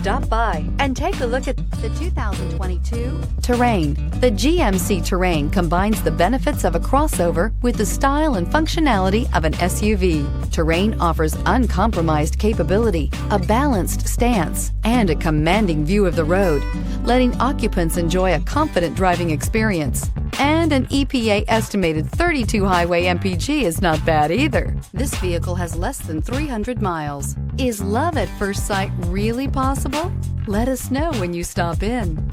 Stop by and take a look at the 2022 Terrain. The GMC Terrain combines the benefits of a crossover with the style and functionality of an SUV. Terrain offers uncompromised capability, a balanced stance, and a commanding view of the road, letting occupants enjoy a confident driving experience. And an EPA estimated 32 highway MPG is not bad either. This vehicle has less than 300 miles. Is love at first sight really possible? Let us know when you stop in.